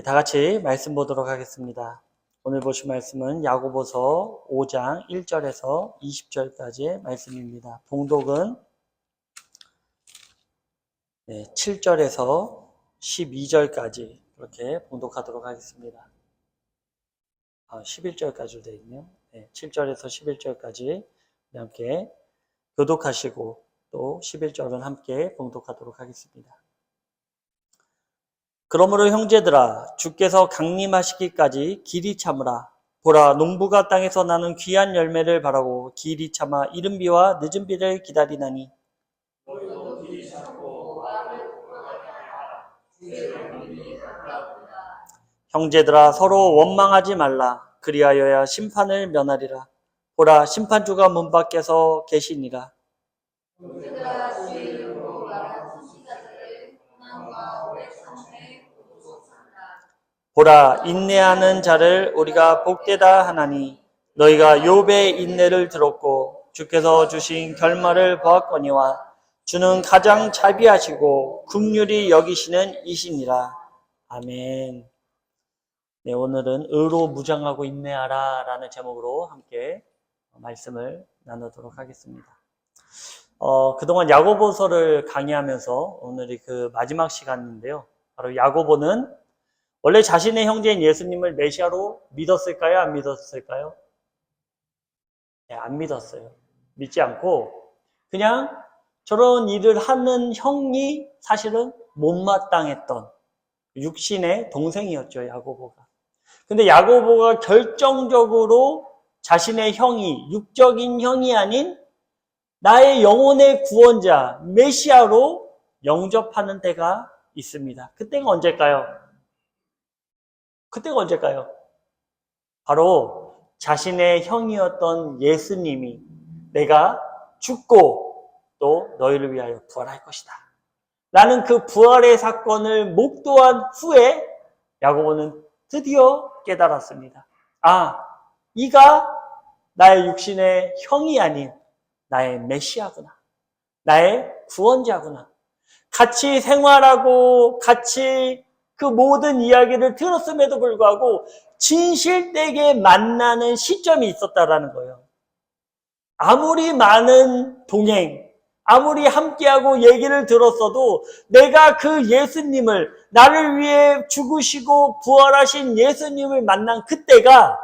다 같이 말씀 보도록 하겠습니다. 오늘 보실 말씀은 야고보서 5장 1절에서 20절까지의 말씀입니다. 봉독은 7절에서 12절까지 그렇게 봉독하도록 하겠습니다. 11절까지로 되어 있네요. 7절에서 11절까지 함께 교독하시고 또 11절은 함께 봉독하도록 하겠습니다. 그러므로 형제들아, 주께서 강림하시기까지 길이 참으라. 보라, 농부가 땅에서 나는 귀한 열매를 바라고 길이 참아 이른 비와 늦은 비를 기다리나니 너희도 길이 참고 마음을 불안하게 하라. 주의 명령이 가까우니라. 형제들아, 서로 원망하지 말라. 그리하여야 심판을 면하리라. 보라, 심판주가 문 밖에서 계시니라. 형제들아, 주의 이름으로 말하는 선지자들을 고난과 오래 참음에 보라, 인내하는 자를 우리가 복되다 하나니 너희가 욥의 인내를 들었고 주께서 주신 결말을 보았거니와 주는 가장 자비하시고 긍휼히 여기시는 이시니라. 아멘. 오늘은 의로 무장하고 인내하라 라는 제목으로 함께 말씀을 나누도록 하겠습니다. 그동안 야고보서를 강의하면서 오늘이 그 마지막 시간인데요. 바로 야고보는 원래 자신의 형제인 예수님을 메시아로 믿었을까요? 안 믿었을까요? 안 믿었어요. 믿지 않고 그냥 저런 일을 하는 형이 사실은 못마땅했던 육신의 동생이었죠, 야고보가. 근데 야고보가 결정적으로 자신의 형이, 육적인 형이 아닌 나의 영혼의 구원자, 메시아로 영접하는 때가 있습니다. 그때가 언제일까요? 바로 자신의 형이었던 예수님이 내가 죽고 또 너희를 위하여 부활할 것이다 라는 그 부활의 사건을 목도한 후에 야고보는 드디어 깨달았습니다. 이가 나의 육신의 형이 아닌 나의 메시아구나. 나의 구원자구나. 같이 생활하고 같이 그 모든 이야기를 들었음에도 불구하고 진실되게 만나는 시점이 있었다라는 거예요. 아무리 많은 동행, 아무리 함께하고 얘기를 들었어도 내가 그 예수님을, 나를 위해 죽으시고 부활하신 예수님을 만난 그때가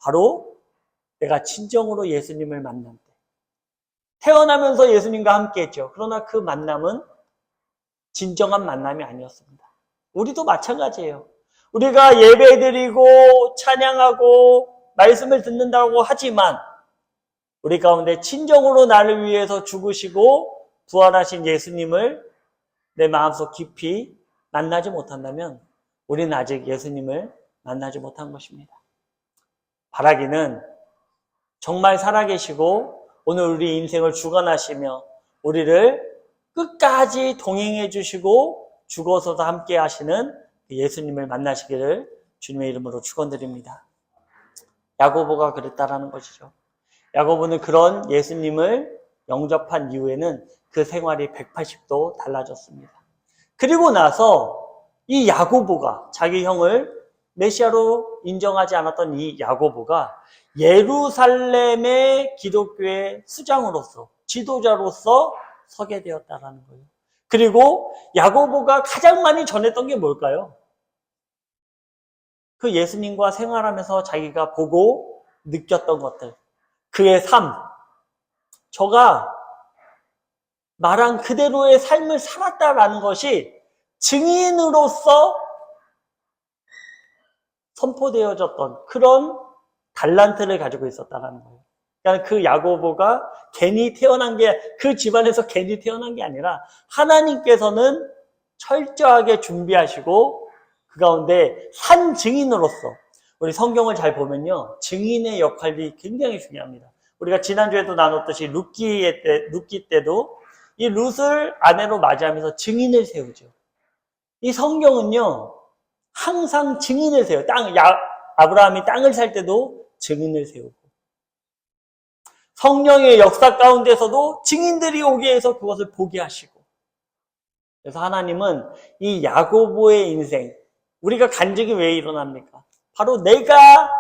바로 내가 진정으로 예수님을 만난 때. 태어나면서 예수님과 함께했죠. 그러나 그 만남은 진정한 만남이 아니었습니다. 우리도 마찬가지예요. 우리가 예배드리고 찬양하고 말씀을 듣는다고 하지만 우리 가운데 진정으로 나를 위해서 죽으시고 부활하신 예수님을 내 마음속 깊이 만나지 못한다면 우리는 아직 예수님을 만나지 못한 것입니다. 바라기는 정말 살아계시고 오늘 우리 인생을 주관하시며 우리를 끝까지 동행해 주시고 죽어서도 함께 하시는 예수님을 만나시기를 주님의 이름으로 축원드립니다. 야고보가 그랬다라는 것이죠. 야고보는 그런 예수님을 영접한 이후에는 그 생활이 180도 달라졌습니다. 그리고 나서 이 야고보가 자기 형을 메시아로 인정하지 않았던 이 야고보가 예루살렘의 기독교의 수장으로서 지도자로서 서게 되었다라는 거예요. 그리고 야고보가 가장 많이 전했던 게 뭘까요? 그 예수님과 생활하면서 자기가 보고 느꼈던 것들, 그의 삶, 저가 말한 그대로의 삶을 살았다라는 것이 증인으로서 선포되어졌던 그런 달란트를 가지고 있었다는 거예요. 그러니까 그 야고보가 괜히 태어난 게, 그 집안에서 괜히 태어난 게 아니라 하나님께서는 철저하게 준비하시고 그 가운데 산 증인으로서, 우리 성경을 잘 보면요, 증인의 역할이 굉장히 중요합니다. 우리가 지난주에도 나눴듯이 룻기 때도 이 룻을 아내로 맞이하면서 증인을 세우죠. 이 성경은요 항상 증인을 세워요. 아브라함이 땅을 살 때도 증인을 세우고, 성령의 역사 가운데서도 증인들이 오게 해서 그것을 보게 하시고, 그래서 하나님은 이 야고보의 인생, 우리가 간증이 왜 일어납니까? 바로 내가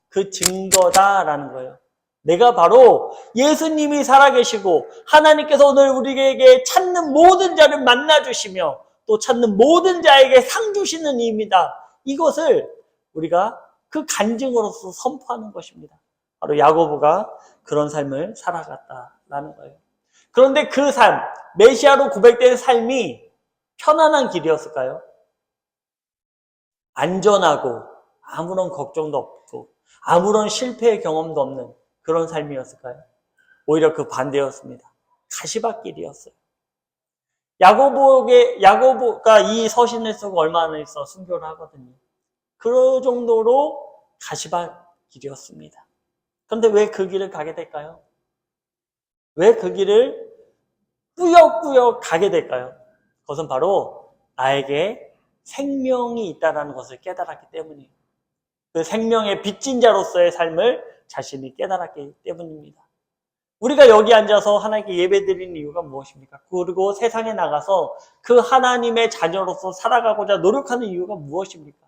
그 증거다라는 거예요. 내가 바로 예수님이 살아계시고 하나님께서 오늘 우리에게 찾는 모든 자를 만나주시며 또 찾는 모든 자에게 상 주시는 이입니다. 이것을 우리가 그 간증으로서 선포하는 것입니다. 바로 야고보가 그런 삶을 살아갔다라는 거예요. 그런데 그 삶, 메시아로 고백된 삶이 편안한 길이었을까요? 안전하고 아무런 걱정도 없고 아무런 실패의 경험도 없는 그런 삶이었을까요? 오히려 그 반대였습니다. 가시밭길이었어요. 야고보가 이 서신을 쓰고 얼마나 있어 순교를 하거든요. 그 정도로 가시밭길이었습니다. 그런데 왜 그 길을 가게 될까요? 왜 그 길을 꾸역꾸역 가게 될까요? 그것은 바로 나에게 생명이 있다는 것을 깨달았기 때문이에요. 그 생명의 빚진 자로서의 삶을 자신이 깨달았기 때문입니다. 우리가 여기 앉아서 하나님께 예배드리는 이유가 무엇입니까? 그리고 세상에 나가서 그 하나님의 자녀로서 살아가고자 노력하는 이유가 무엇입니까?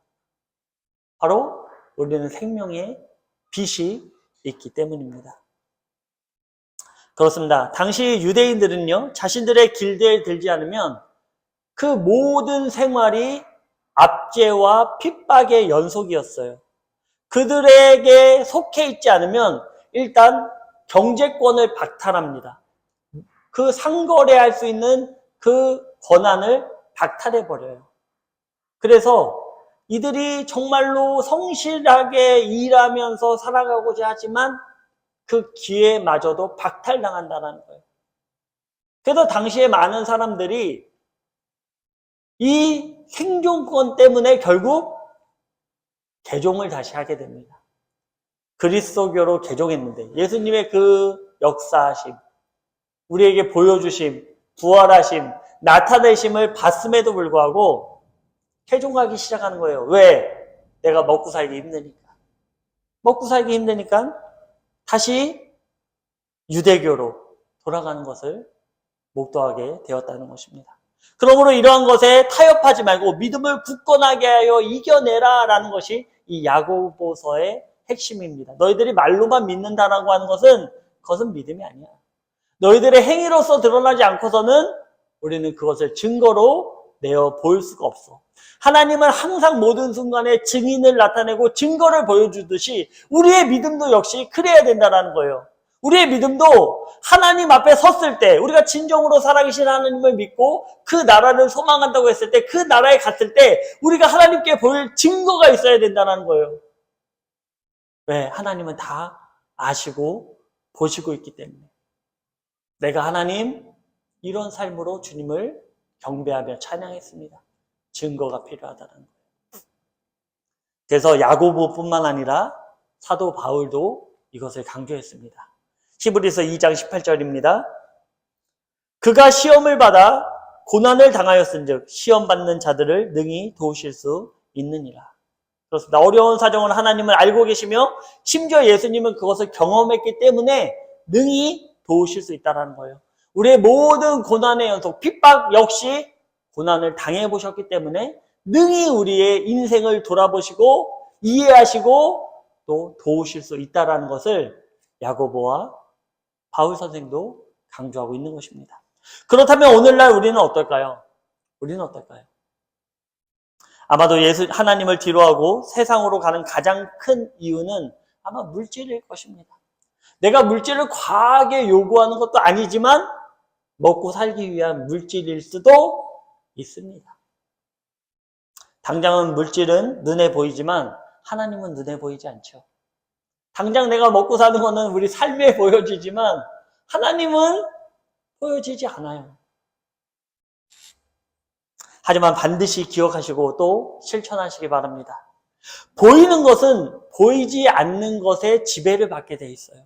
바로 우리는 생명의 빚이 있기 때문입니다. 그렇습니다. 당시 유대인들은요, 자신들의 길대에 들지 않으면 그 모든 생활이 압제와 핍박의 연속이었어요. 그들에게 속해 있지 않으면 일단 경제권을 박탈합니다. 그 상거래할 수 있는 그 권한을 박탈해버려요. 그래서 이들이 정말로 성실하게 일하면서 살아가고자 하지만 그 기회마저도 박탈당한다는 거예요. 그래서 당시에 많은 사람들이 이 생존권 때문에 결국 개종을 다시 하게 됩니다. 그리스도교로 개종했는데 예수님의 그 역사하심, 우리에게 보여주심, 부활하심, 나타내심을 봤음에도 불구하고 개종하기 시작하는 거예요. 왜? 내가 먹고 살기 힘드니까. 먹고 살기 힘드니까 다시 유대교로 돌아가는 것을 목도하게 되었다는 것입니다. 그러므로 이러한 것에 타협하지 말고 믿음을 굳건하게 하여 이겨내라 라는 것이 이 야고보서의 핵심입니다. 너희들이 말로만 믿는다라고 하는 그것은 믿음이 아니야. 너희들의 행위로서 드러나지 않고서는 우리는 그것을 증거로 내어 보일 수가 없어. 하나님은 항상 모든 순간에 증인을 나타내고 증거를 보여주듯이 우리의 믿음도 역시 그래야 된다는 거예요. 우리의 믿음도 하나님 앞에 섰을 때 우리가 진정으로 살아계신 하나님을 믿고 그 나라를 소망한다고 했을 때 그 나라에 갔을 때 우리가 하나님께 보일 증거가 있어야 된다는 거예요. 왜? 하나님은 다 아시고 보시고 있기 때문에. 내가 하나님 이런 삶으로 주님을 경배하며 찬양했습니다. 증거가 필요하다는 거예요. 그래서 야고보뿐만 아니라 사도 바울도 이것을 강조했습니다. 히브리서 2장 18절입니다. 그가 시험을 받아 고난을 당하였은즉 시험 받는 자들을 능히 도우실 수 있느니라. 그렇습니다. 어려운 사정을 하나님을 알고 계시며 심지어 예수님은 그것을 경험했기 때문에 능히 도우실 수 있다는 거예요. 우리의 모든 고난의 연속, 핍박 역시 고난을 당해보셨기 때문에 능히 우리의 인생을 돌아보시고 이해하시고 또 도우실 수 있다는 것을 야고보와 바울 선생도 강조하고 있는 것입니다. 그렇다면 오늘날 우리는 어떨까요? 우리는 어떨까요? 아마도 하나님을 뒤로하고 세상으로 가는 가장 큰 이유는 아마 물질일 것입니다. 내가 물질을 과하게 요구하는 것도 아니지만 먹고 살기 위한 물질일 수도 있습니다. 당장은 물질은 눈에 보이지만 하나님은 눈에 보이지 않죠. 당장 내가 먹고 사는 거는 우리 삶에 보여지지만 하나님은 보여지지 않아요. 하지만 반드시 기억하시고 또 실천하시기 바랍니다. 보이는 것은 보이지 않는 것에 지배를 받게 돼 있어요.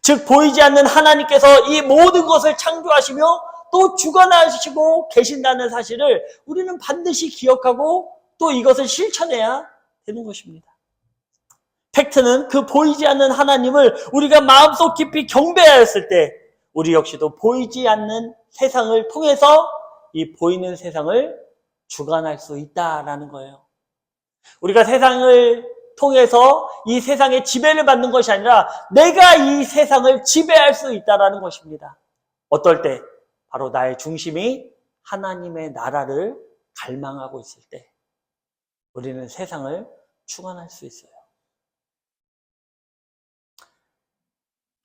즉 보이지 않는 하나님께서 이 모든 것을 창조하시며 또 주관하시고 계신다는 사실을 우리는 반드시 기억하고 또 이것을 실천해야 되는 것입니다. 팩트는 그 보이지 않는 하나님을 우리가 마음속 깊이 경배하였을 때 우리 역시도 보이지 않는 세상을 통해서 이 보이는 세상을 주관할 수 있다라는 거예요. 우리가 세상을 통해서 이 세상의 지배를 받는 것이 아니라 내가 이 세상을 지배할 수 있다라는 것입니다. 어떨 때? 바로 나의 중심이 하나님의 나라를 갈망하고 있을 때 우리는 세상을 주관할 수 있어요.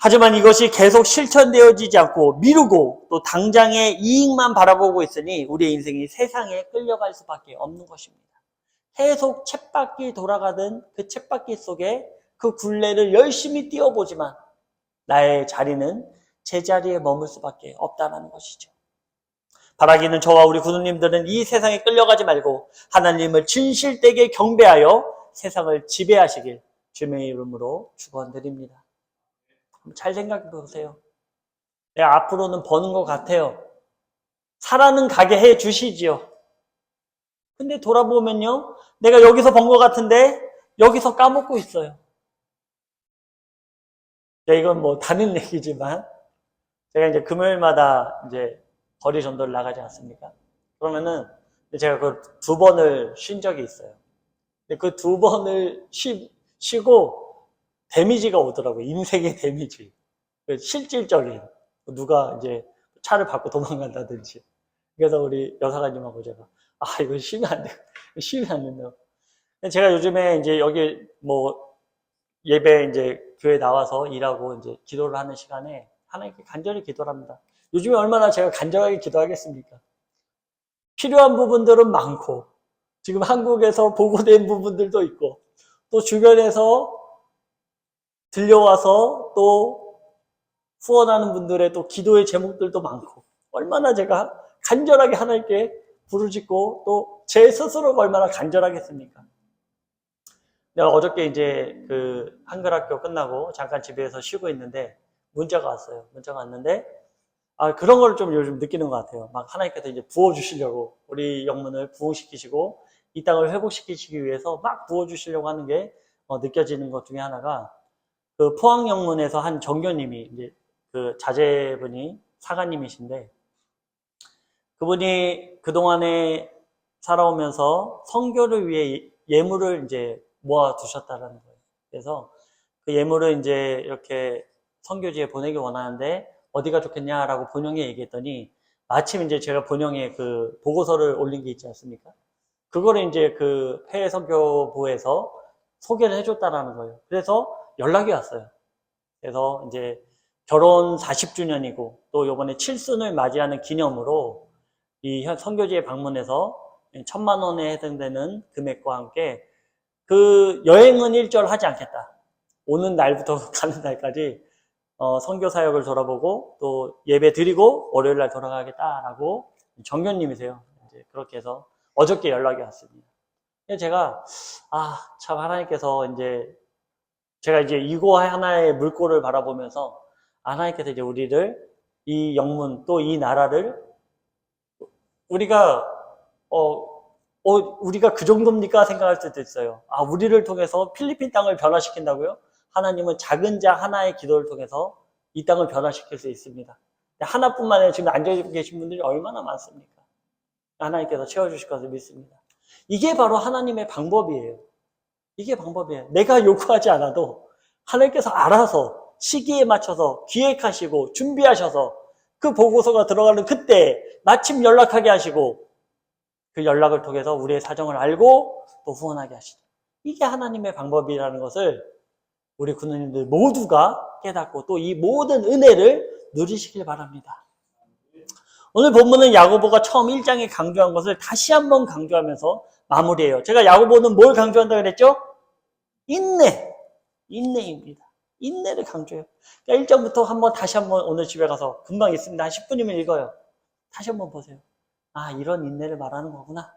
하지만 이것이 계속 실천되어지지 않고 미루고 또 당장의 이익만 바라보고 있으니 우리의 인생이 세상에 끌려갈 수밖에 없는 것입니다. 계속 쳇바퀴 돌아가던 그 쳇바퀴 속에 그 굴레를 열심히 뛰어보지만 나의 자리는 제자리에 머물 수밖에 없다는 것이죠. 바라기는 저와 우리 구두님들은 이 세상에 끌려가지 말고 하나님을 진실되게 경배하여 세상을 지배하시길 주님의 이름으로 축원드립니다. 잘 생각해 보세요. 내가 앞으로는 버는 것 같아요. 살아는 가게 해 주시지요. 근데 돌아보면요, 내가 여기서 번 것 같은데 여기서 까먹고 있어요. 이건 뭐 다른 얘기지만 제가 이제 금요일마다 이제 거리 전도를 나가지 않습니까? 그러면은 제가 그 2번을 쉰 적이 있어요. 근데 그 2번을 쉬고 데미지가 오더라고요. 인생의 데미지. 실질적인. 누가 이제 차를 받고 도망간다든지. 그래서 우리 여사관님하고 제가, 이거 쉬면 안 돼. 쉬면 안 된다고. 제가 요즘에 이제 여기 뭐 예배 이제 교회 나와서 일하고 이제 기도를 하는 시간에 하나님께 간절히 기도를 합니다. 요즘에 얼마나 제가 간절하게 기도하겠습니까? 필요한 부분들은 많고, 지금 한국에서 보고된 부분들도 있고, 또 주변에서 들려와서 또 후원하는 분들의 또 기도의 제목들도 많고, 얼마나 제가 간절하게 하나님께 부르짖고 또 제 스스로가 얼마나 간절하겠습니까? 내가 어저께 이제 그 한글학교 끝나고 잠깐 집에서 쉬고 있는데 문자가 왔어요. 문자가 왔는데 그런 걸 좀 요즘 느끼는 것 같아요. 막 하나님께서 이제 부어주시려고 우리 영문을 부흥시키시고 이 땅을 회복시키시기 위해서 막 부어주시려고 하는 게 느껴지는 것 중에 하나가 그 포항 영문에서 한 정교님이 이제 그 자제분이 사가님이신데 그분이 그동안에 살아오면서 선교를 위해 예물을 이제 모아 두셨다는 거예요. 그래서 그 예물을 이제 이렇게 선교지에 보내기 원하는데 어디가 좋겠냐라고 본영에 얘기했더니 마침 이제 제가 본영에 그 보고서를 올린 게 있지 않습니까? 그거를 이제 그 해외 선교부에서 소개를 해줬다라는 거예요. 그래서 연락이 왔어요. 그래서 이제 결혼 40주년이고 또 이번에 칠순을 맞이하는 기념으로 이 선교지에 방문해서 1,000만 원에 해당되는 금액과 함께 그 여행은 일절 하지 않겠다. 오는 날부터 가는 날까지 선교 사역을 돌아보고 또 예배 드리고 월요일 날 돌아가겠다라고 정교님이세요. 이제 그렇게 해서 어저께 연락이 왔습니다. 제가 참 하나님께서 이제 제가 이제 이거 하나의 물꼬를 바라보면서 하나님께서 이제 우리를 이 영문 또 이 나라를 우리가 우리가 그 정도입니까? 생각할 수도 있어요. 우리를 통해서 필리핀 땅을 변화시킨다고요? 하나님은 작은 자 하나의 기도를 통해서 이 땅을 변화시킬 수 있습니다. 하나뿐만 아니라 지금 앉아 계신 분들이 얼마나 많습니까? 하나님께서 채워주실 것을 믿습니다. 이게 바로 하나님의 방법이에요. 이게 방법이에요. 내가 요구하지 않아도 하나님께서 알아서 시기에 맞춰서 기획하시고 준비하셔서 그 보고서가 들어가는 그때 마침 연락하게 하시고 그 연락을 통해서 우리의 사정을 알고 또 후원하게 하시죠. 이게 하나님의 방법이라는 것을 우리 군우님들 모두가 깨닫고 또 이 모든 은혜를 누리시길 바랍니다. 오늘 본문은 야고보가 처음 1장에 강조한 것을 다시 한번 강조하면서 마무리해요. 제가 야고보는 뭘 강조한다고 그랬죠? 인내입니다. 인내를 강조해요. 그러니까 1장부터 다시 한번 오늘 집에 가서 금방 있습니다. 한 10분이면 읽어요. 다시 한번 보세요. 이런 인내를 말하는 거구나.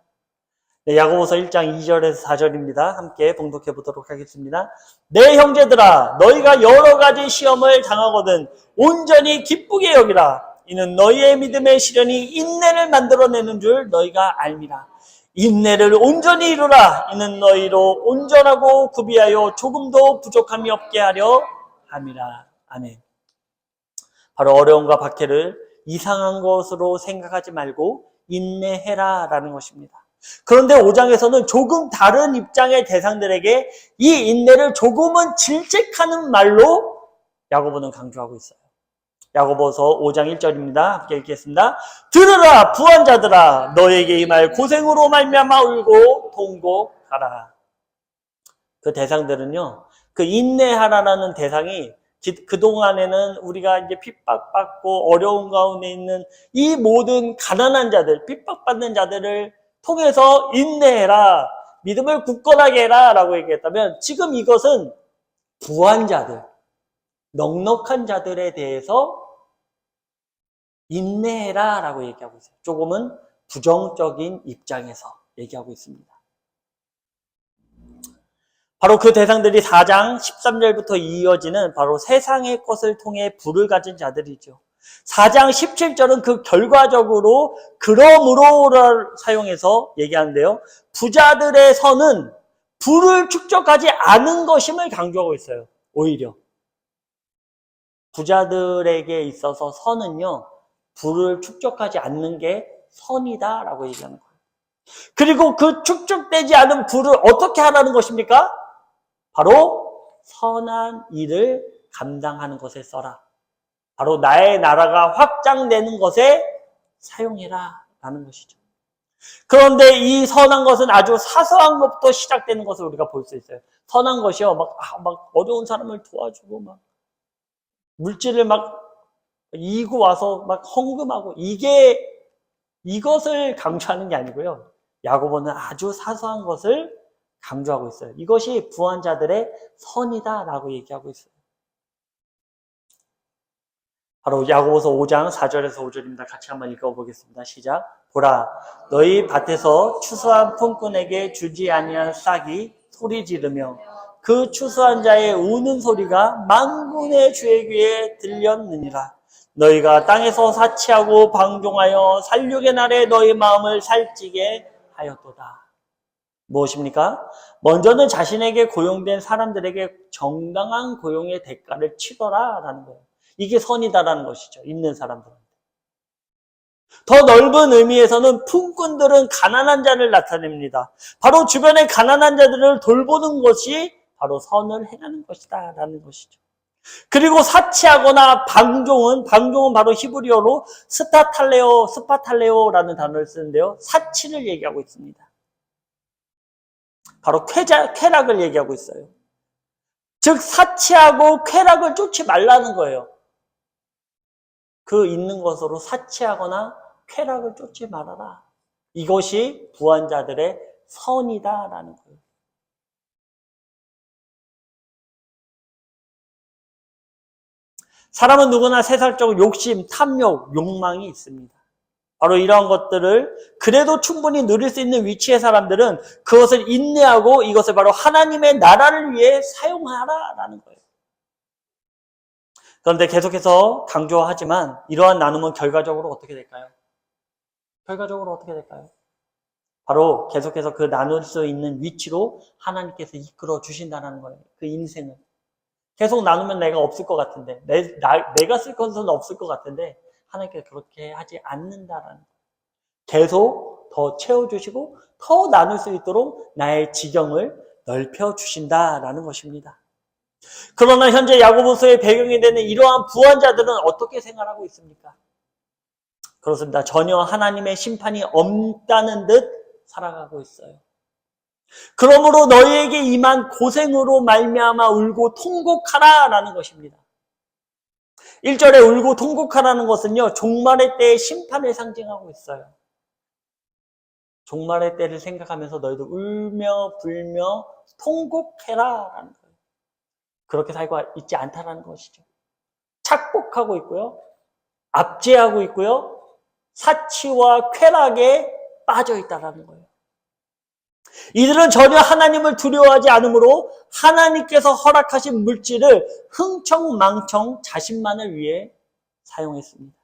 네, 야고보서 1장 2절에서 4절입니다. 함께 봉독해 보도록 하겠습니다. 내 형제들아, 너희가 여러 가지 시험을 당하거든 온전히 기쁘게 여기라. 이는 너희의 믿음의 시련이 인내를 만들어내는 줄 너희가 알미라. 인내를 온전히 이루라. 이는 너희로 온전하고 구비하여 조금도 부족함이 없게 하려 함이라. 아멘. 바로 어려움과 박해를 이상한 것으로 생각하지 말고 인내해라 라는 것입니다. 그런데 5장에서는 조금 다른 입장의 대상들에게 이 인내를 조금은 질책하는 말로 야고보는 강조하고 있어요. 야고보서 5장 1절입니다. 함께 읽겠습니다. 들으라 부한자들아, 너에게 이 말 고생으로 말미암아 울고 통곡하라. 그 대상들은요, 그 인내하라라는 대상이 그동안에는 우리가 이제 핍박받고 어려운 가운데 있는 이 모든 가난한 자들, 핍박받는 자들을 통해서 인내해라, 믿음을 굳건하게 해라 라고 얘기했다면, 지금 이것은 부한 자들, 넉넉한 자들에 대해서 인내해라 라고 얘기하고 있어요. 조금은 부정적인 입장에서 얘기하고 있습니다. 바로 그 대상들이 4장 13절부터 이어지는 바로 세상의 것을 통해 부를 가진 자들이죠. 4장 17절은 그 결과적으로 그러므로를 사용해서 얘기하는데요. 부자들의 선은 부를 축적하지 않은 것임을 강조하고 있어요. 오히려 부자들에게 있어서 선은요, 부를 축적하지 않는 게 선이다라고 얘기하는 거예요. 그리고 그 축적되지 않은 부를 어떻게 하라는 것입니까? 바로 선한 일을 감당하는 것에 써라. 바로 나의 나라가 확장되는 것에 사용해라 라는 것이죠. 그런데 이 선한 것은 아주 사소한 것부터 시작되는 것을 우리가 볼 수 있어요. 선한 것이요, 막 어려운 사람을 도와주고 막 물질을 막 이고 와서 막 헌금하고, 이것을 강조하는 게 아니고요. 야고보는 아주 사소한 것을 강조하고 있어요. 이것이 부한 자들의 선이다라고 얘기하고 있어요. 바로 야고보서 5장 4절에서 5절입니다. 같이 한번 읽어보겠습니다. 시작. 보라, 너희 밭에서 추수한 품꾼에게 주지 아니한 싹이 소리 지르며 그 추수한 자의 우는 소리가 만군의 주의 귀에 들렸느니라. 너희가 땅에서 사치하고 방종하여 살육의 날에 너희 마음을 살찌게 하였도다. 무엇입니까? 먼저는 자신에게 고용된 사람들에게 정당한 고용의 대가를 치더라 라는 거예요. 이게 선이다라는 것이죠. 있는 사람들은. 더 넓은 의미에서는 품꾼들은 가난한 자를 나타냅니다. 바로 주변의 가난한 자들을 돌보는 것이 바로 선을 행하는 것이다 라는 것이죠. 그리고 사치하거나 방종은 바로 히브리어로 스파탈레오라는 단어를 쓰는데요. 사치를 얘기하고 있습니다. 바로 쾌락을 얘기하고 있어요. 즉 사치하고 쾌락을 쫓지 말라는 거예요. 그 있는 것으로 사치하거나 쾌락을 쫓지 말아라. 이것이 부한 자들의 선이다라는 거예요. 사람은 누구나 세상적 욕심, 탐욕, 욕망이 있습니다. 바로 이러한 것들을 그래도 충분히 누릴 수 있는 위치의 사람들은 그것을 인내하고 이것을 바로 하나님의 나라를 위해 사용하라라는 거예요. 그런데 계속해서 강조하지만 이러한 나눔은 결과적으로 어떻게 될까요? 바로 계속해서 그 나눌 수 있는 위치로 하나님께서 이끌어 주신다는 거예요. 그 인생을. 계속 나누면 내가 없을 것 같은데, 내가 쓸 것은 없을 것 같은데 하나님께서 그렇게 하지 않는다라는 거예요. 계속 더 채워주시고 더 나눌 수 있도록 나의 지경을 넓혀주신다라는 것입니다. 그러나 현재 야고보서의 배경이 되는 이러한 부한 자들은 어떻게 생활하고 있습니까? 그렇습니다. 전혀 하나님의 심판이 없다는 듯 살아가고 있어요. 그러므로 너희에게 임한 고생으로 말미암아 울고 통곡하라라는 것입니다. 1절에 울고 통곡하라는 것은요, 종말의 때의 심판을 상징하고 있어요. 종말의 때를 생각하면서 너희도 울며 불며 통곡해라라는 거예요. 그렇게 살고 있지 않다라는 것이죠. 착복하고 있고요, 압제하고 있고요, 사치와 쾌락에 빠져 있다라는 거예요. 이들은 전혀 하나님을 두려워하지 않으므로 하나님께서 허락하신 물질을 흥청망청 자신만을 위해 사용했습니다.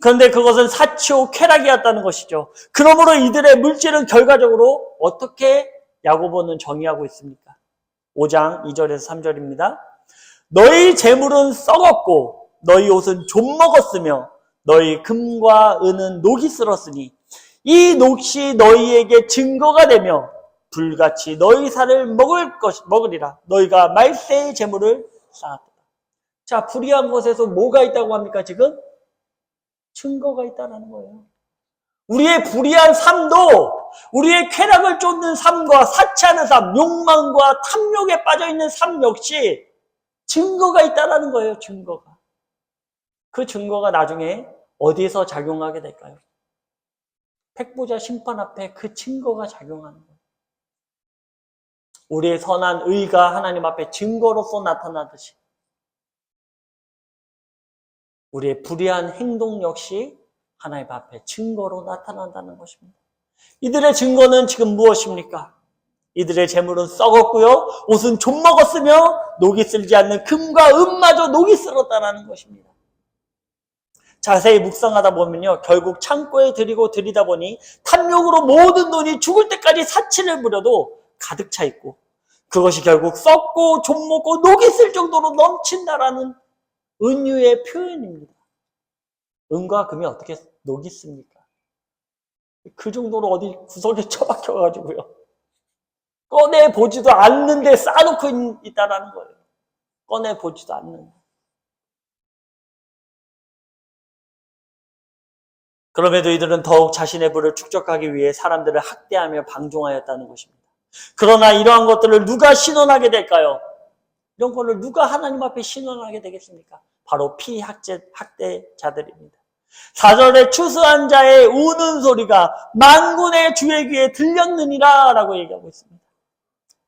그런데 그것은 사치오 쾌락이었다는 것이죠. 그러므로 이들의 물질은 결과적으로 어떻게 야고보는 정의하고 있습니까? 5장 2절에서 3절입니다. 너희 재물은 썩었고 너희 옷은 좀 먹었으며 너희 금과 은은 녹이 쓸었으니 이 녹시 너희에게 증거가 되며 불같이 너희 살을 먹으리라. 너희가 말세의 재물을 쌓았다. 자, 불의한 것에서 뭐가 있다고 합니까, 지금? 증거가 있다는 거예요. 우리의 불의한 삶도, 우리의 쾌락을 쫓는 삶과 사치하는 삶, 욕망과 탐욕에 빠져있는 삶 역시 증거가 있다는 거예요, 증거가. 그 증거가 나중에 어디서 작용하게 될까요? 백보자 심판 앞에 그 증거가 작용하는 거예요. 우리의 선한 의가 하나님 앞에 증거로서 나타나듯이 우리의 불의한 행동 역시 하나님 앞에 증거로 나타난다는 것입니다. 이들의 증거는 지금 무엇입니까? 이들의 재물은 썩었고요. 옷은 좀 먹었으며 녹이 쓸지 않는 금과 은마저 녹이 쓸었다는 것입니다. 자세히 묵상하다 보면요. 결국 창고에 들이다 보니 탐욕으로 모든 돈이 죽을 때까지 사치를 부려도 가득 차 있고 그것이 결국 썩고 좀 먹고 녹이 쓸 정도로 넘친다라는 은유의 표현입니다. 은과 금이 어떻게 녹이 씁니까? 그 정도로 어디 구석에 처박혀가지고요. 꺼내보지도 않는데 쌓아놓고 있다라는 거예요. 꺼내보지도 않는데. 그럼에도 이들은 더욱 자신의 부를 축적하기 위해 사람들을 학대하며 방종하였다는 것입니다. 그러나 이러한 것들을 누가 신원하게 될까요? 이런 것을 누가 하나님 앞에 신원하게 되겠습니까? 바로 피학대자들입니다. 4절에 추수한 자의 우는 소리가 만군의 주의 귀에 들렸느니라 라고 얘기하고 있습니다.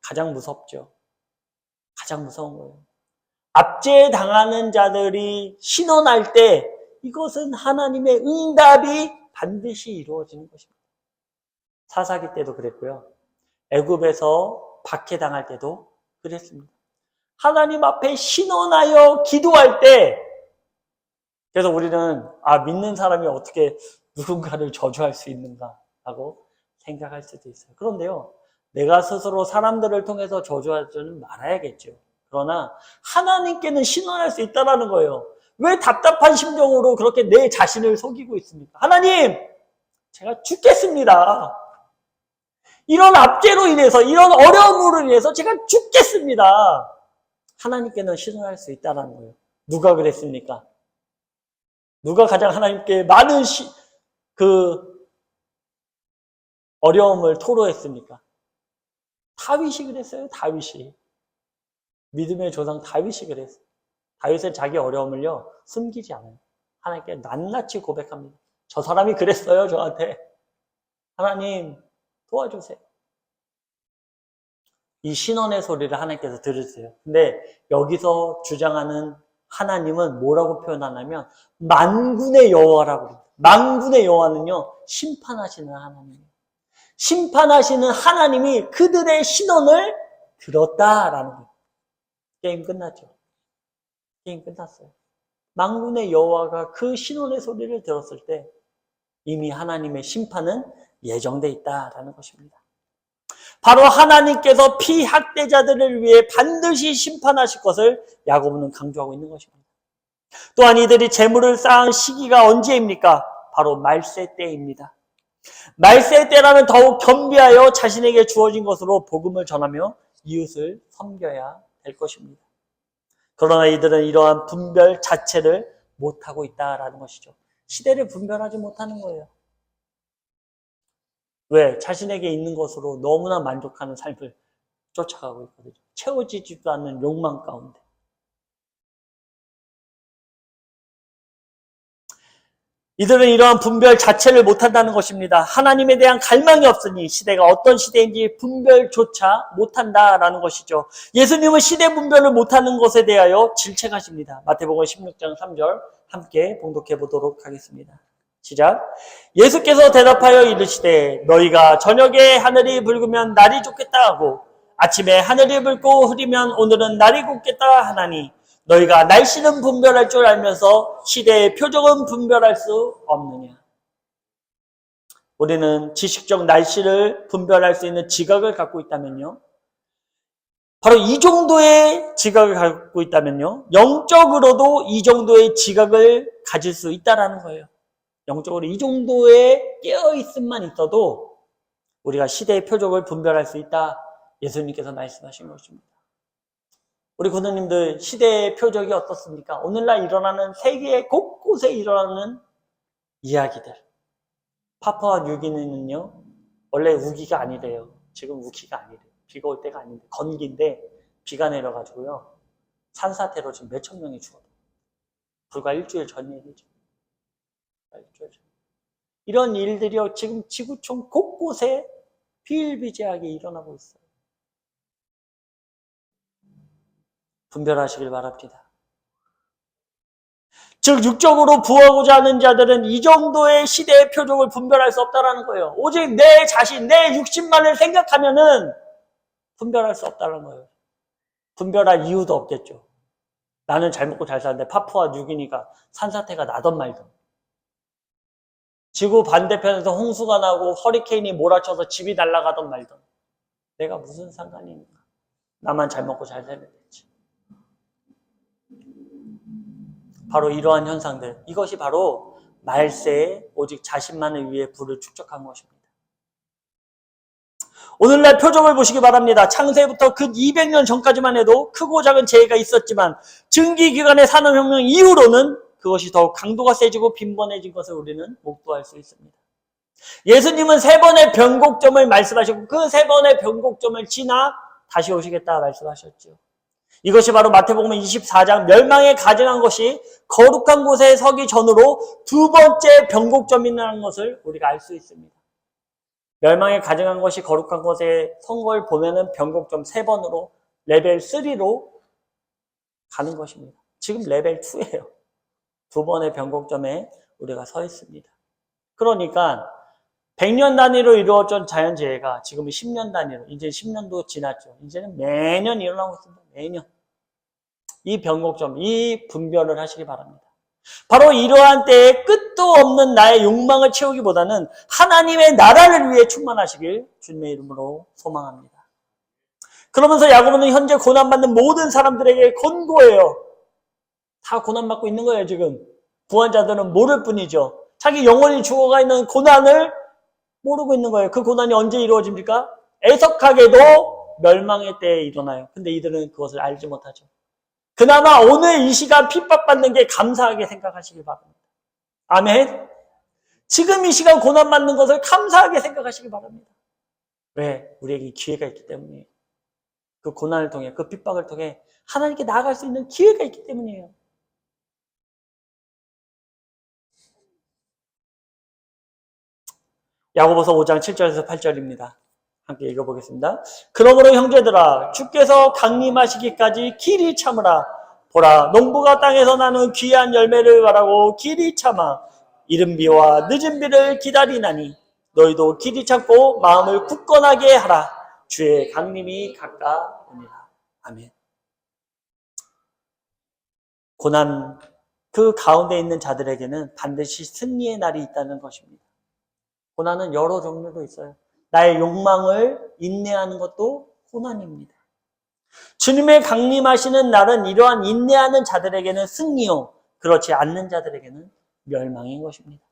가장 무섭죠. 가장 무서운 거예요. 압제당하는 자들이 신원할 때 이것은 하나님의 응답이 반드시 이루어지는 것입니다. 사사기 때도 그랬고요. 애굽에서 박해당할 때도 그랬습니다. 하나님 앞에 신원하여 기도할 때 그래서 우리는 믿는 사람이 어떻게 누군가를 저주할 수 있는가 하고 생각할 수도 있어요. 그런데요. 내가 스스로 사람들을 통해서 저주하지는 말아야겠죠. 그러나 하나님께는 신원할 수 있다는 거예요. 왜 답답한 심정으로 그렇게 내 자신을 속이고 있습니까? 하나님, 제가 죽겠습니다. 이런 압제로 인해서, 이런 어려움으로 인해서 제가 죽겠습니다. 하나님께는 신원할 수 있다는 거예요. 누가 그랬습니까? 누가 가장 하나님께 많은 어려움을 토로했습니까? 다윗이 그랬어요. 다윗이. 믿음의 조상 다윗이 그랬어요. 다윗은 자기 어려움을요 숨기지 않아요. 하나님께 낱낱이 고백합니다. 저 사람이 그랬어요. 저한테. 하나님 도와주세요. 이 신원의 소리를 하나님께서 들으세요. 근데 여기서 주장하는 하나님은 뭐라고 표현하냐면 만군의 여호와라고 그래요. 만군의 여호와는요 심판하시는 하나님이에요. 심판하시는 하나님이 그들의 신원을 들었다라는 거예요. 게임 끝났죠. 게임 끝났어요. 만군의 여호와가 그 신원의 소리를 들었을 때 이미 하나님의 심판은 예정돼 있다라는 것입니다. 바로 하나님께서 피학대자들을 위해 반드시 심판하실 것을 야고보는 강조하고 있는 것입니다. 또한 이들이 재물을 쌓은 시기가 언제입니까? 바로 말세 때입니다. 말세 때라면 더욱 겸비하여 자신에게 주어진 것으로 복음을 전하며 이웃을 섬겨야 될 것입니다. 그러나 이들은 이러한 분별 자체를 못하고 있다라는 것이죠. 시대를 분별하지 못하는 거예요. 왜? 자신에게 있는 것으로 너무나 만족하는 삶을 쫓아가고 있거든요. 채워지지도 않는 욕망 가운데. 이들은 이러한 분별 자체를 못한다는 것입니다. 하나님에 대한 갈망이 없으니 시대가 어떤 시대인지 분별조차 못한다라는 것이죠. 예수님은 시대 분별을 못하는 것에 대하여 질책하십니다. 마태복음 16장 3절 함께 봉독해 보도록 하겠습니다. 시작. 예수께서 대답하여 이르시되 너희가 저녁에 하늘이 붉으면 날이 좋겠다 하고 아침에 하늘이 붉고 흐리면 오늘은 날이 곱겠다 하나니 너희가 날씨는 분별할 줄 알면서 시대의 표적은 분별할 수 없느냐. 우리는 지식적 날씨를 분별할 수 있는 지각을 갖고 있다면요. 바로 이 정도의 지각을 갖고 있다면요. 영적으로도 이 정도의 지각을 가질 수 있다는 거예요. 영적으로 이 정도의 깨어있음만 있어도 우리가 시대의 표적을 분별할 수 있다. 예수님께서 말씀하신 것입니다. 우리 고등님들 시대의 표적이 어떻습니까? 오늘날 일어나는 세계 곳곳에 일어나는 이야기들. 파푸아 뉴기니는요, 원래 우기가 아니래요. 지금 우기가 아니래요. 비가 올 때가 아닌데, 건기인데 비가 내려가지고요. 산사태로 지금 몇천 명이 죽어요. 불과 일주일 전 얘기죠. 일주일 전. 이런 일들이요, 지금 지구촌 곳곳에 비일비재하게 일어나고 있어요. 분별하시길 바랍니다. 즉 육적으로 부하고자 하는 자들은 이 정도의 시대의 표적을 분별할 수 없다는 거예요. 오직 내 자신, 내 육신만을 생각하면은 분별할 수 없다는 거예요. 분별할 이유도 없겠죠. 나는 잘 먹고 잘 사는데 파푸아 뉴기니가 산사태가 나던 말든, 지구 반대편에서 홍수가 나고 허리케인이 몰아쳐서 집이 날아가던 말든, 내가 무슨 상관이 있는가? 나만 잘 먹고 잘 살면 되지. 바로 이러한 현상들, 이것이 바로 말세에 오직 자신만을 위해 불을 축적한 것입니다. 오늘날 표적을 보시기 바랍니다. 창세부터 그 200년 전까지만 해도 크고 작은 재해가 있었지만 증기기관의 산업혁명 이후로는 그것이 더욱 강도가 세지고 빈번해진 것을 우리는 목도할 수 있습니다. 예수님은 3번의 변곡점을 말씀하셨고 그 3번의 변곡점을 지나 다시 오시겠다 말씀하셨죠. 이것이 바로 마태복음 24장 멸망에 가증한 것이 거룩한 곳에 서기 전으로 2번째 변곡점이라는 것을 우리가 알 수 있습니다. 멸망에 가증한 것이 거룩한 곳에 선 걸 보면은 변곡점 3번으로 레벨 3로 가는 것입니다. 지금 레벨 2예요. 2번의 변곡점에 우리가 서 있습니다. 그러니까 100년 단위로 이루어진 자연재해가 지금은 10년 단위로, 이제 10년도 지났죠. 이제는 매년 일어나고 있습니다. 매년. 이 변곡점, 이 분별을 하시기 바랍니다. 바로 이러한 때에 끝도 없는 나의 욕망을 채우기보다는 하나님의 나라를 위해 충만하시길 주님의 이름으로 소망합니다. 그러면서 야고보는 현재 고난받는 모든 사람들에게 권고해요. 다 고난받고 있는 거예요, 지금. 구원자들은 모를 뿐이죠. 자기 영혼이 죽어가 있는 고난을 모르고 있는 거예요. 그 고난이 언제 이루어집니까? 애석하게도 멸망의 때에 일어나요. 근데 이들은 그것을 알지 못하죠. 그나마 오늘 이 시간 핍박받는 게 감사하게 생각하시길 바랍니다. 아멘. 지금 이 시간 고난받는 것을 감사하게 생각하시길 바랍니다. 왜? 우리에게 기회가 있기 때문이에요. 그 고난을 통해, 그 핍박을 통해 하나님께 나아갈 수 있는 기회가 있기 때문이에요. 야고보서 5장 7절에서 8절입니다. 함께 읽어보겠습니다. 그러므로 형제들아 주께서 강림하시기까지 길이 참으라. 보라 농부가 땅에서 나는 귀한 열매를 바라고 길이 참아 이른 비와 늦은 비를 기다리나니 너희도 길이 참고 마음을 굳건하게 하라. 주의 강림이 가까우니라. 아멘. 고난 그 가운데 있는 자들에게는 반드시 승리의 날이 있다는 것입니다. 고난은 여러 종류로 있어요. 나의 욕망을 인내하는 것도 고난입니다. 주님의 강림하시는 날은 이러한 인내하는 자들에게는 승리요, 그렇지 않는 자들에게는 멸망인 것입니다.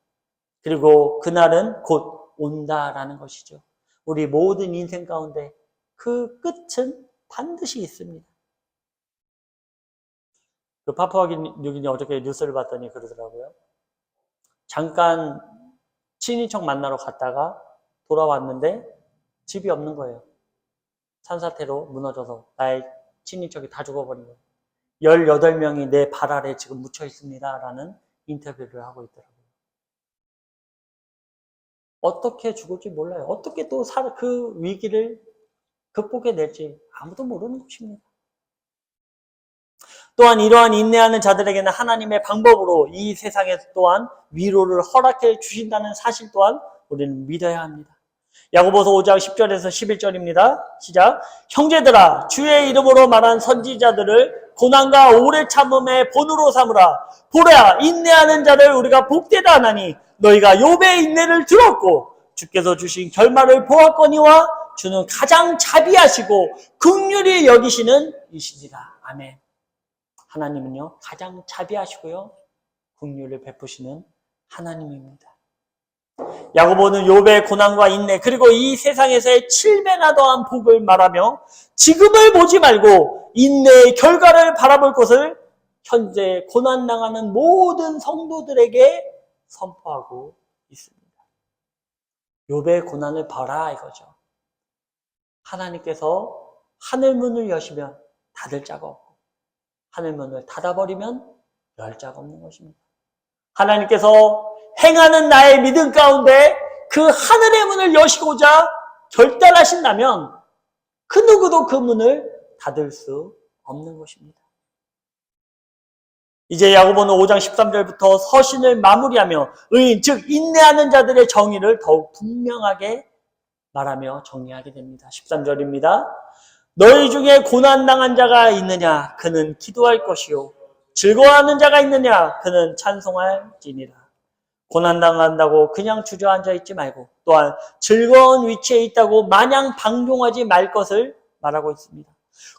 그리고 그날은 곧 온다라는 것이죠. 우리 모든 인생 가운데 그 끝은 반드시 있습니다. 그 파푸아 뉴기니 어저께 뉴스를 봤더니 그러더라고요. 잠깐 친인척 만나러 갔다가 돌아왔는데 집이 없는 거예요. 산사태로 무너져서 나의 친인척이 다 죽어버린 거예요. 18명이 내 발 아래 지금 묻혀 있습니다. 라는 인터뷰를 하고 있더라고요. 어떻게 죽을지 몰라요. 어떻게 또 그 위기를 극복해낼지 아무도 모르는 것입니다. 또한 이러한 인내하는 자들에게는 하나님의 방법으로 이 세상에서 또한 위로를 허락해 주신다는 사실 또한 우리는 믿어야 합니다. 야고보서 5장 10절에서 11절입니다. 시작. 형제들아 주의 이름으로 말한 선지자들을 고난과 오래 참음의 본으로 삼으라. 보라 인내하는 자를 우리가 복되다 하나니 너희가 욥의 인내를 들었고 주께서 주신 결말을 보았거니와 주는 가장 자비하시고 긍휼히 여기시는 이시니라. 아멘. 하나님은요 가장 자비하시고요 긍휼을 베푸시는 하나님입니다. 야고보는 욥의 고난과 인내 그리고 이 세상에서의 7배나 더한 복을 말하며 지금을 보지 말고 인내의 결과를 바라볼 것을 현재 고난당하는 모든 성도들에게 선포하고 있습니다. 욥의 고난을 봐라 이거죠. 하나님께서 하늘문을 여시면 닫을 자가 없고 하늘문을 닫아버리면 열 자가 없는 것입니다. 하나님께서 행하는 나의 믿음 가운데 그 하늘의 문을 여시고자 결단하신다면 그 누구도 그 문을 닫을 수 없는 것입니다. 이제 야고보는 5장 13절부터 서신을 마무리하며 의인 즉 인내하는 자들의 정의를 더욱 분명하게 말하며 정리하게 됩니다. 13절입니다. 너희 중에 고난당한 자가 있느냐 그는 기도할 것이요 즐거워하는 자가 있느냐 그는 찬송할지니라. 고난당한다고 그냥 주저앉아 있지 말고 또한 즐거운 위치에 있다고 마냥 방종하지 말 것을 말하고 있습니다.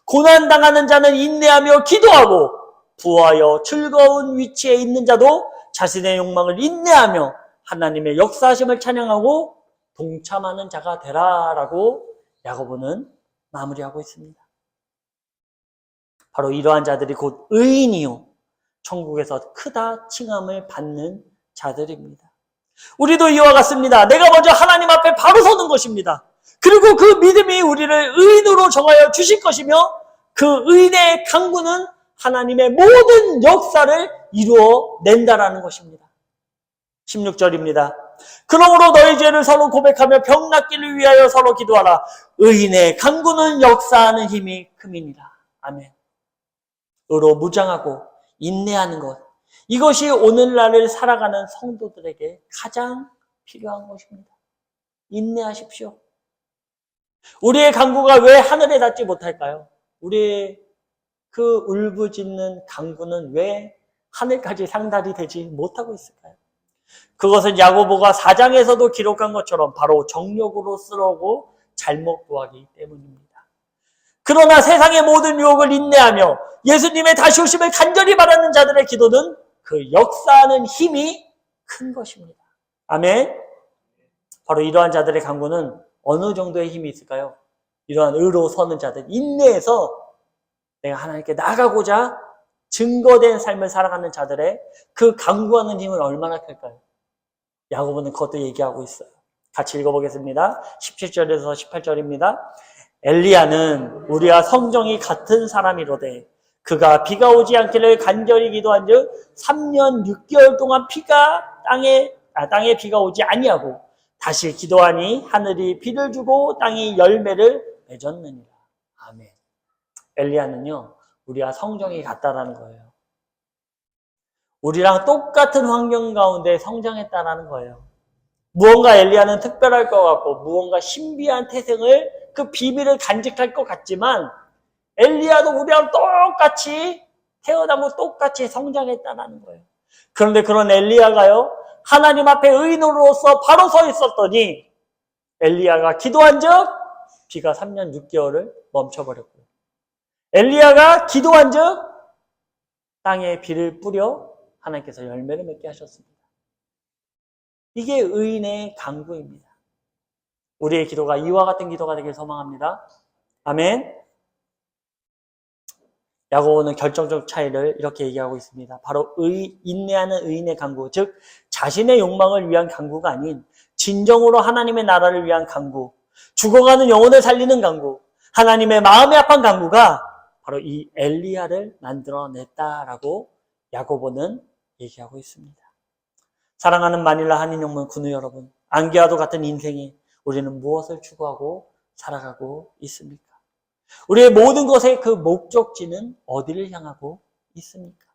고난당하는 자는 인내하며 기도하고 부하여 즐거운 위치에 있는 자도 자신의 욕망을 인내하며 하나님의 역사하심을 찬양하고 동참하는 자가 되라라고 야고보는 마무리하고 있습니다. 바로 이러한 자들이 곧 의인이요 천국에서 크다 칭함을 받는 자들입니다. 우리도 이와 같습니다. 내가 먼저 하나님 앞에 바로 서는 것입니다. 그리고 그 믿음이 우리를 의인으로 정하여 주실 것이며 그 의인의 강구는 하나님의 모든 역사를 이루어 낸다라는 것입니다. 16절입니다. 그러므로 너희 죄를 서로 고백하며 병 낫기를 위하여 서로 기도하라. 의인의 강구는 역사하는 힘이 큼이니라. 아멘. 의로 무장하고 인내하는 것, 이것이 오늘날을 살아가는 성도들에게 가장 필요한 것입니다. 인내하십시오. 우리의 강구가 왜 하늘에 닿지 못할까요? 우리의 그 울부짖는 강구는 왜 하늘까지 상달이 되지 못하고 있을까요? 그것은 야고보가 4장에서도 기록한 것처럼 바로 정욕으로 쓰러고 잘못 구하기 때문입니다. 그러나 세상의 모든 유혹을 인내하며 예수님의 다시 오심을 간절히 바라는 자들의 기도는 그 역사하는 힘이 큰 것입니다. 아멘. 바로 이러한 자들의 강구는 어느 정도의 힘이 있을까요? 이러한 의로 서는 자들, 인내해서 내가 하나님께 나가고자 증거된 삶을 살아가는 자들의 그 강구하는 힘은 얼마나 클까요? 야고보는 그것도 얘기하고 있어요. 같이 읽어보겠습니다. 17절에서 18절입니다. 엘리야는 우리와 성정이 같은 사람이로되 그가 비가 오지 않기를 간절히 기도한즉 3년 6개월 동안 땅에 비가 오지 아니하고 다시 기도하니 하늘이 비를 주고 땅이 열매를 맺었느니라. 아멘. 엘리야는요 우리와 성정이 같다라는 거예요. 우리랑 똑같은 환경 가운데 성장했다라는 거예요. 무언가 엘리야는 특별할 것 같고 무언가 신비한 태생을 그 비밀을 간직할 것 같지만 엘리야도 우리랑 똑같이 태어나고 똑같이 성장했다는 거예요. 그런데 그런 엘리야가요 하나님 앞에 의인으로서 바로 서 있었더니 엘리야가 기도한 즉 비가 3년 6개월을 멈춰버렸고요. 엘리야가 기도한 즉 땅에 비를 뿌려 하나님께서 열매를 맺게 하셨습니다. 이게 의인의 강구입니다. 우리의 기도가 이와 같은 기도가 되길 소망합니다. 아멘. 야고보는 결정적 차이를 이렇게 얘기하고 있습니다. 바로 인내하는 의인의 강구, 즉 자신의 욕망을 위한 강구가 아닌 진정으로 하나님의 나라를 위한 강구, 죽어가는 영혼을 살리는 강구, 하나님의 마음에 합한 강구가 바로 이 엘리야를 만들어냈다라고 야고보는 얘기하고 있습니다. 사랑하는 마닐라 한인영문 군우 여러분, 안개와도 같은 인생에 우리는 무엇을 추구하고 살아가고 있습니까? 우리의 모든 것의 그 목적지는 어디를 향하고 있습니까?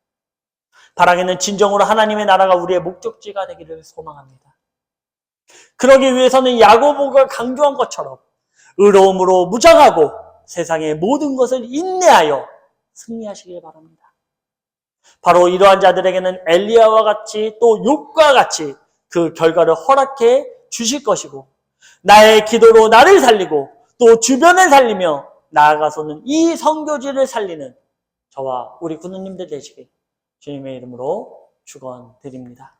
바라기는 진정으로 하나님의 나라가 우리의 목적지가 되기를 소망합니다. 그러기 위해서는 야고보가 강조한 것처럼 의로움으로 무장하고 세상의 모든 것을 인내하여 승리하시길 바랍니다. 바로 이러한 자들에게는 엘리야와 같이 또 욥과 같이 그 결과를 허락해 주실 것이고 나의 기도로 나를 살리고 또 주변을 살리며 나아가서는 이 선교지를 살리는 저와 우리 군우님들 되시길 주님의 이름으로 축원드립니다.